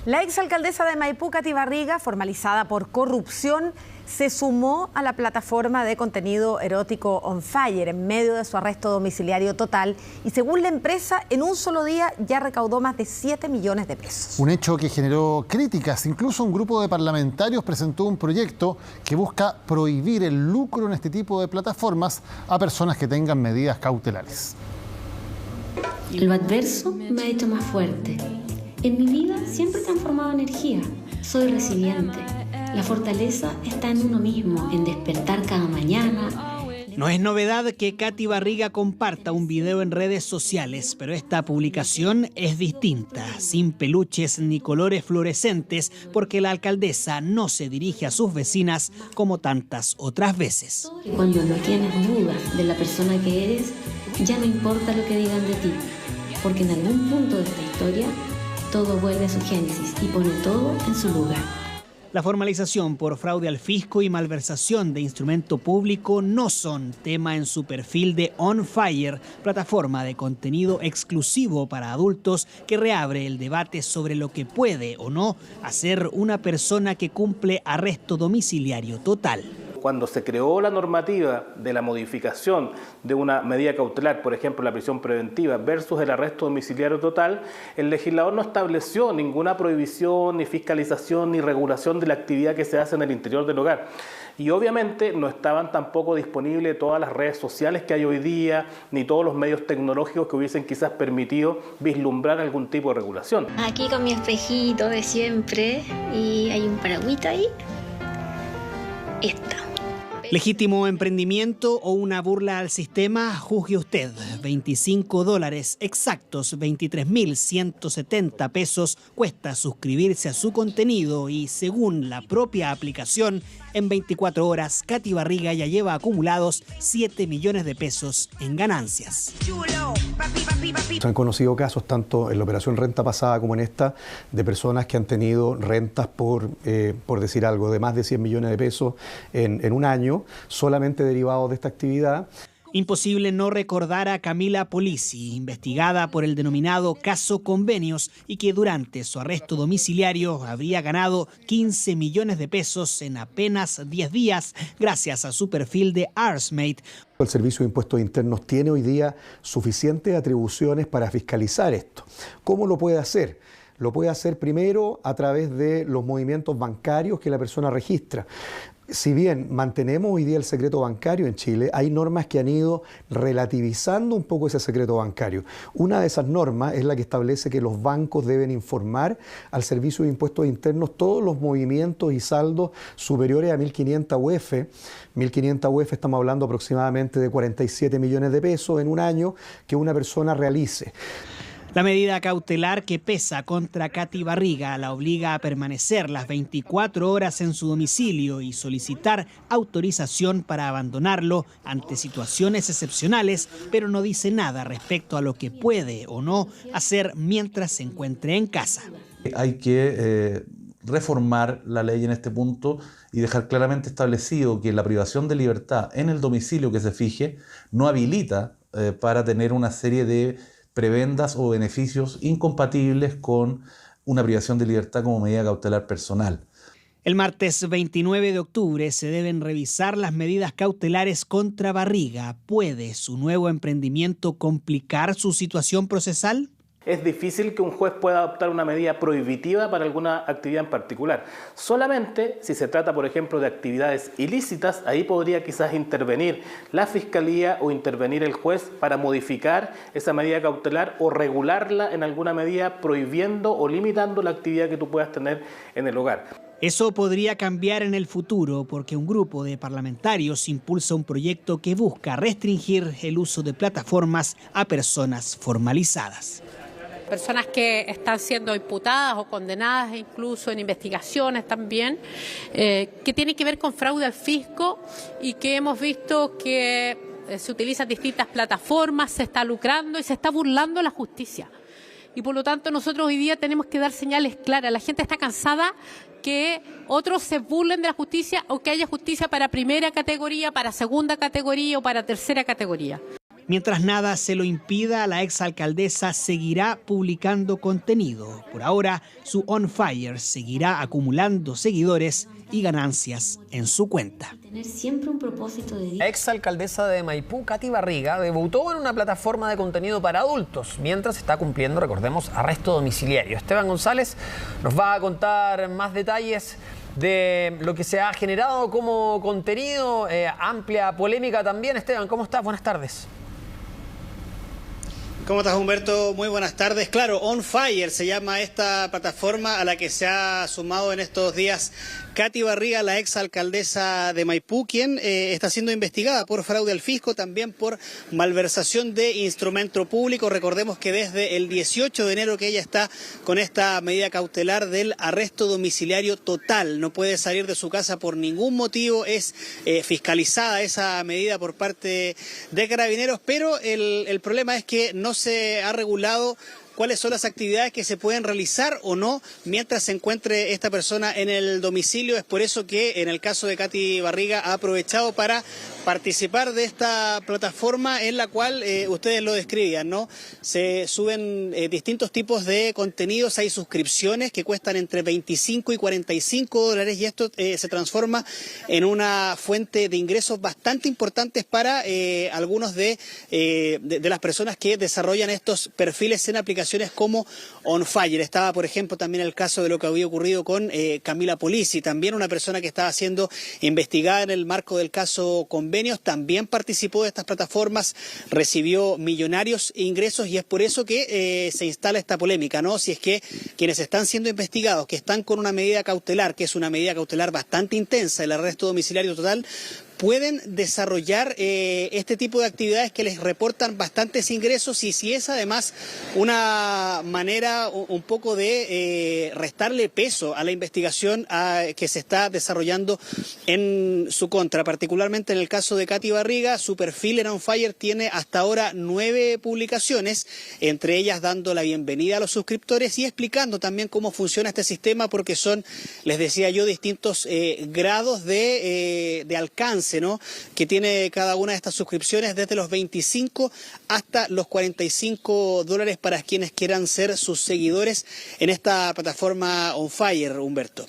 La exalcaldesa de Maipú, Katy Barriga, formalizada por corrupción, se sumó a la plataforma de contenido erótico On Fire en medio de su arresto domiciliario total y, según la empresa, en un solo día ya recaudó más de 7 millones de pesos. Un hecho que generó críticas. Incluso un grupo de parlamentarios presentó un proyecto que busca prohibir el lucro en este tipo de plataformas a personas que tengan medidas cautelares. Lo adverso me ha hecho más fuerte. En mi vida siempre he transformado energía. Soy resiliente. La fortaleza está en uno mismo, en despertar cada mañana. No es novedad que Katy Barriga comparta un video en redes sociales, pero esta publicación es distinta, sin peluches ni colores fluorescentes, porque la alcaldesa no se dirige a sus vecinas como tantas otras veces. Cuando no tienes dudas de la persona que eres, ya no importa lo que digan de ti, porque en algún punto de esta historia todo vuelve a su génesis y pone todo en su lugar. La formalización por fraude al fisco y malversación de instrumento público no son tema en su perfil de On Fire, plataforma de contenido exclusivo para adultos que reabre el debate sobre lo que puede o no hacer una persona que cumple arresto domiciliario total. Cuando se creó la normativa de la modificación de una medida cautelar, por ejemplo la prisión preventiva versus el arresto domiciliario total, el legislador no estableció ninguna prohibición, ni fiscalización, ni regulación de la actividad que se hace en el interior del hogar. Y obviamente no estaban tampoco disponibles todas las redes sociales que hay hoy día, ni todos los medios tecnológicos que hubiesen quizás permitido vislumbrar algún tipo de regulación. Aquí con mi espejito de siempre y hay un paragüita ahí. Esta. ¿Legítimo emprendimiento o una burla al sistema? Juzgue usted. $25 exactos, 23.170 pesos cuesta suscribirse a su contenido y, según la propia aplicación, en 24 horas Katy Barriga ya lleva acumulados 7 millones de pesos en ganancias. Se han conocido casos tanto en la operación renta pasada como en esta de personas que han tenido rentas por decir algo, de más de 100 millones de pesos en un año, solamente derivados de esta actividad. Imposible no recordar a Camila Polisi, investigada por el denominado caso Convenios y que durante su arresto domiciliario habría ganado 15 millones de pesos en apenas 10 días gracias a su perfil de ArsMate. El Servicio de Impuestos Internos tiene hoy día suficientes atribuciones para fiscalizar esto. ¿Cómo lo puede hacer? Lo puede hacer primero a través de los movimientos bancarios que la persona registra. Si bien mantenemos hoy día el secreto bancario en Chile, hay normas que han ido relativizando un poco ese secreto bancario. Una de esas normas es la que establece que los bancos deben informar al Servicio de Impuestos Internos todos los movimientos y saldos superiores a 1.500 UF. 1.500 UF estamos hablando aproximadamente de 47 millones de pesos en un año que una persona realice. La medida cautelar que pesa contra Katy Barriga la obliga a permanecer las 24 horas en su domicilio y solicitar autorización para abandonarlo ante situaciones excepcionales, pero no dice nada respecto a lo que puede o no hacer mientras se encuentre en casa. Hay que reformar la ley en este punto y dejar claramente establecido que la privación de libertad en el domicilio que se fije no habilita para tener una serie de prebendas o beneficios incompatibles con una privación de libertad como medida cautelar personal. El martes 29 de octubre se deben revisar las medidas cautelares contra Barriga. ¿Puede su nuevo emprendimiento complicar su situación procesal? Es difícil que un juez pueda adoptar una medida prohibitiva para alguna actividad en particular. Solamente si se trata, por ejemplo, de actividades ilícitas, ahí podría quizás intervenir la Fiscalía o intervenir el juez para modificar esa medida cautelar o regularla en alguna medida prohibiendo o limitando la actividad que tú puedas tener en el hogar. Eso podría cambiar en el futuro porque un grupo de parlamentarios impulsa un proyecto que busca restringir el uso de plataformas a personas formalizadas. Personas que están siendo imputadas o condenadas incluso en investigaciones también, que tienen que ver con fraude al fisco y que hemos visto que se utilizan distintas plataformas, se está lucrando y se está burlando la justicia. Y por lo tanto nosotros hoy día tenemos que dar señales claras. La gente está cansada que otros se burlen de la justicia o que haya justicia para primera categoría, para segunda categoría o para tercera categoría. Mientras nada se lo impida, la exalcaldesa seguirá publicando contenido. Por ahora, su On Fire seguirá acumulando seguidores y ganancias en su cuenta. Tener siempre un propósito de vida. La exalcaldesa de Maipú, Katy Barriga, debutó en una plataforma de contenido para adultos, mientras está cumpliendo, recordemos, arresto domiciliario. Esteban González nos va a contar más detalles de lo que se ha generado como contenido, amplia polémica también. Esteban, ¿cómo estás? Buenas tardes. ¿Cómo estás, Humberto? Muy buenas tardes. Claro, On Fire se llama esta plataforma a la que se ha sumado en estos días Katy Barriga, la exalcaldesa de Maipú, quien está siendo investigada por fraude al fisco, también por malversación de instrumento público. Recordemos que desde el 18 de enero que ella está con esta medida cautelar del arresto domiciliario total. No puede salir de su casa por ningún motivo, es fiscalizada esa medida por parte de Carabineros, pero el problema es que no se ha regulado cuáles son las actividades que se pueden realizar o no mientras se encuentre esta persona en el domicilio. Es por eso que en el caso de Katy Barriga ha aprovechado para participar de esta plataforma en la cual ustedes lo describían, ¿no? Se suben distintos tipos de contenidos, hay suscripciones que cuestan entre 25 y 45 dólares y esto se transforma en una fuente de ingresos bastante importantes para algunos de las personas que desarrollan estos perfiles en aplicaciones como On Fire. Estaba, por ejemplo, también el caso de lo que había ocurrido con Camila Polisi, también una persona que estaba siendo investigada en el marco del caso Convenios, también participó de estas plataformas, recibió millonarios ingresos y es por eso que se instala esta polémica, ¿no? Si es que quienes están siendo investigados, que están con una medida cautelar, que es una medida cautelar bastante intensa, el arresto domiciliario total, pueden desarrollar este tipo de actividades que les reportan bastantes ingresos y si es además una manera un poco de restarle peso a la investigación que se está desarrollando en su contra. Particularmente en el caso de Katy Barriga, su perfil en On Fire tiene hasta ahora 9 publicaciones, entre ellas dando la bienvenida a los suscriptores y explicando también cómo funciona este sistema porque son, les decía yo, distintos grados de alcance, ¿no?, que tiene cada una de estas suscripciones, desde los 25 hasta los 45 dólares para quienes quieran ser sus seguidores en esta plataforma On Fire, Humberto.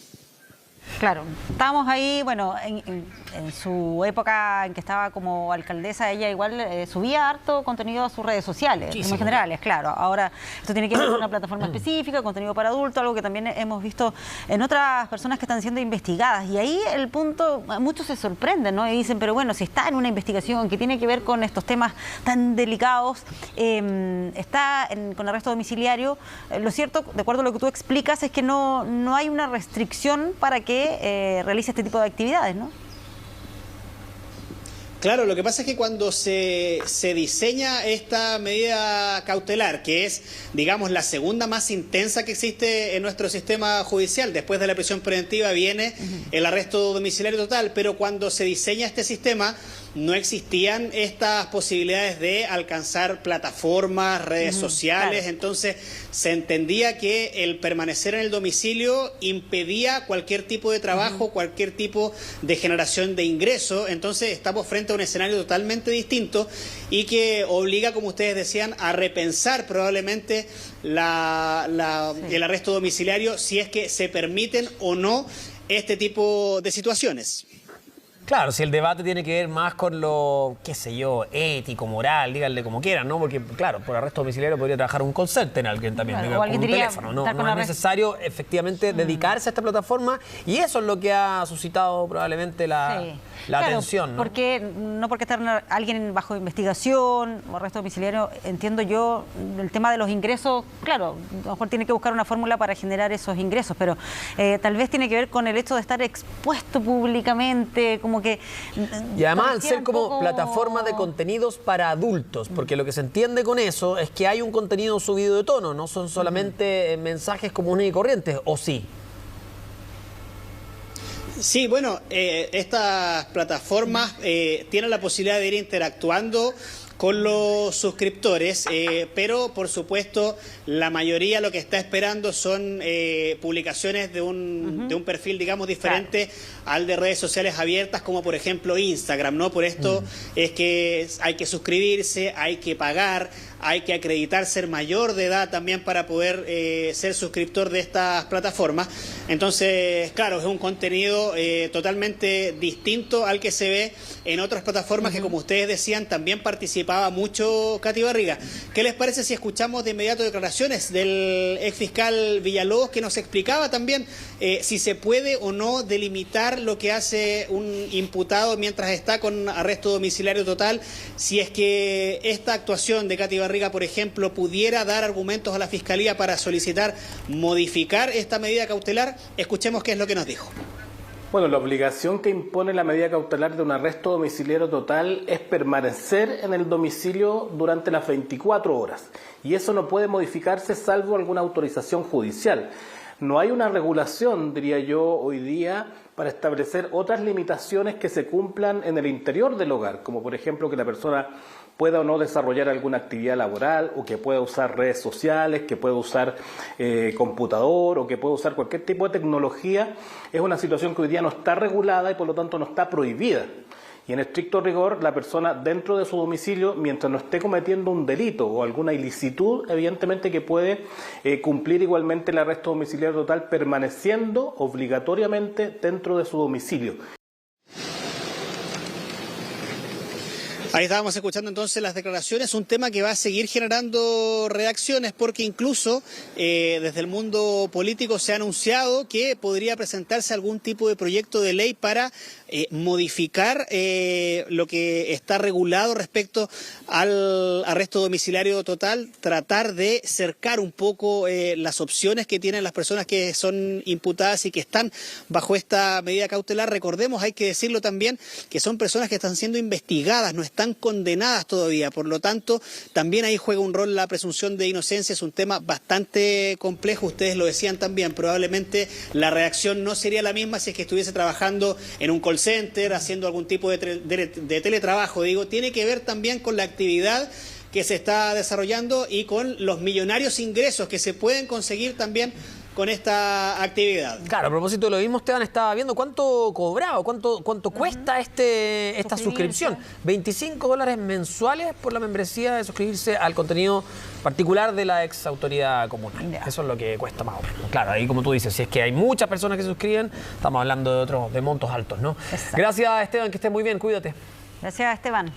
Claro, estábamos ahí, bueno, en su época en que estaba como alcaldesa, ella igual subía harto contenido a sus redes sociales, muy generales, claro. Ahora, esto tiene que ver con una plataforma específica, contenido para adultos, algo que también hemos visto en otras personas que están siendo investigadas. Y ahí el punto, muchos se sorprenden, ¿no? Y dicen, pero bueno, si está en una investigación que tiene que ver con estos temas tan delicados, está con arresto domiciliario, lo cierto, de acuerdo a lo que tú explicas, es que no hay una restricción para que realice este tipo de actividades, ¿no? Claro, lo que pasa es que cuando se diseña esta medida cautelar, que es, digamos, la segunda más intensa que existe en nuestro sistema judicial, después de la prisión preventiva viene el arresto domiciliario total, pero cuando se diseña este sistema no existían estas posibilidades de alcanzar plataformas, redes sociales, claro. Entonces se entendía que el permanecer en el domicilio impedía cualquier tipo de trabajo, cualquier tipo de generación de ingreso, entonces estamos frente a un escenario totalmente distinto y que obliga, como ustedes decían, a repensar probablemente el arresto domiciliario si es que se permiten o no este tipo de situaciones. Claro, si el debate tiene que ver más con lo, qué sé yo, ético, moral, díganle como quieran, ¿no? Porque, claro, por arresto domiciliario podría trabajar un call center, alguien también, claro, con un teléfono. No es necesario, efectivamente, dedicarse a esta plataforma y eso es lo que ha suscitado probablemente la atención, ¿no? Porque estar alguien bajo investigación o arresto domiciliario, entiendo yo, el tema de los ingresos, claro, a lo mejor tiene que buscar una fórmula para generar esos ingresos, pero tal vez tiene que ver con el hecho de estar expuesto públicamente, como que... Y además al ser como plataforma de contenidos para adultos, porque lo que se entiende con eso es que hay un contenido subido de tono, no son solamente mensajes comunes y corrientes, ¿o sí? Sí, bueno, estas plataformas tienen la posibilidad de ir interactuando con los suscriptores, pero por supuesto la mayoría lo que está esperando son publicaciones de un perfil, digamos, diferente al de redes sociales abiertas, como por ejemplo Instagram, ¿no? Por esto es que hay que suscribirse, hay que pagar, hay que acreditar ser mayor de edad también para poder ser suscriptor de estas plataformas. Entonces, claro, es un contenido totalmente distinto al que se ve en otras plataformas que, como ustedes decían, también participaba mucho Katy Barriga. ¿Qué les parece si escuchamos de inmediato declaraciones del exfiscal Villalobos, que nos explicaba también si se puede o no delimitar lo que hace un imputado mientras está con arresto domiciliario total, si es que esta actuación de Katy Barriga, por ejemplo, pudiera dar argumentos a la Fiscalía para solicitar modificar esta medida cautelar? Escuchemos qué es lo que nos dijo. Bueno, la obligación que impone la medida cautelar de un arresto domiciliario total es permanecer en el domicilio durante las 24 horas. Y eso no puede modificarse salvo alguna autorización judicial. No hay una regulación, diría yo, hoy día para establecer otras limitaciones que se cumplan en el interior del hogar, como por ejemplo que la persona pueda o no desarrollar alguna actividad laboral, o que pueda usar redes sociales, que pueda usar computador, o que pueda usar cualquier tipo de tecnología. Es una situación que hoy día no está regulada y por lo tanto no está prohibida. Y en estricto rigor, la persona dentro de su domicilio, mientras no esté cometiendo un delito o alguna ilicitud, evidentemente que puede cumplir igualmente el arresto domiciliario total permaneciendo obligatoriamente dentro de su domicilio. Ahí estábamos escuchando entonces las declaraciones, un tema que va a seguir generando reacciones porque incluso desde el mundo político se ha anunciado que podría presentarse algún tipo de proyecto de ley para modificar lo que está regulado respecto al arresto domiciliario total, tratar de cercar un poco las opciones que tienen las personas que son imputadas y que están bajo esta medida cautelar. Recordemos, hay que decirlo también, que son personas que están siendo investigadas, no están condenadas todavía, por lo tanto también ahí juega un rol la presunción de inocencia. Es un tema bastante complejo, ustedes lo decían también, probablemente la reacción no sería la misma si es que estuviese trabajando en un call center, haciendo algún tipo de teletrabajo. Digo, tiene que ver también con la actividad que se está desarrollando y con los millonarios ingresos que se pueden conseguir también con esta actividad. Claro, a propósito de lo mismo, Esteban estaba viendo cuánto cobraba, cuánto cuesta esta suscripción. $25 mensuales por la membresía de suscribirse al contenido particular de la ex autoridad comunal. Eso es lo que cuesta más o menos. Claro, ahí como tú dices, si es que hay muchas personas que se suscriben, estamos hablando de montos altos, ¿no? Exacto. Gracias, Esteban, que estés muy bien, cuídate. Gracias, Esteban.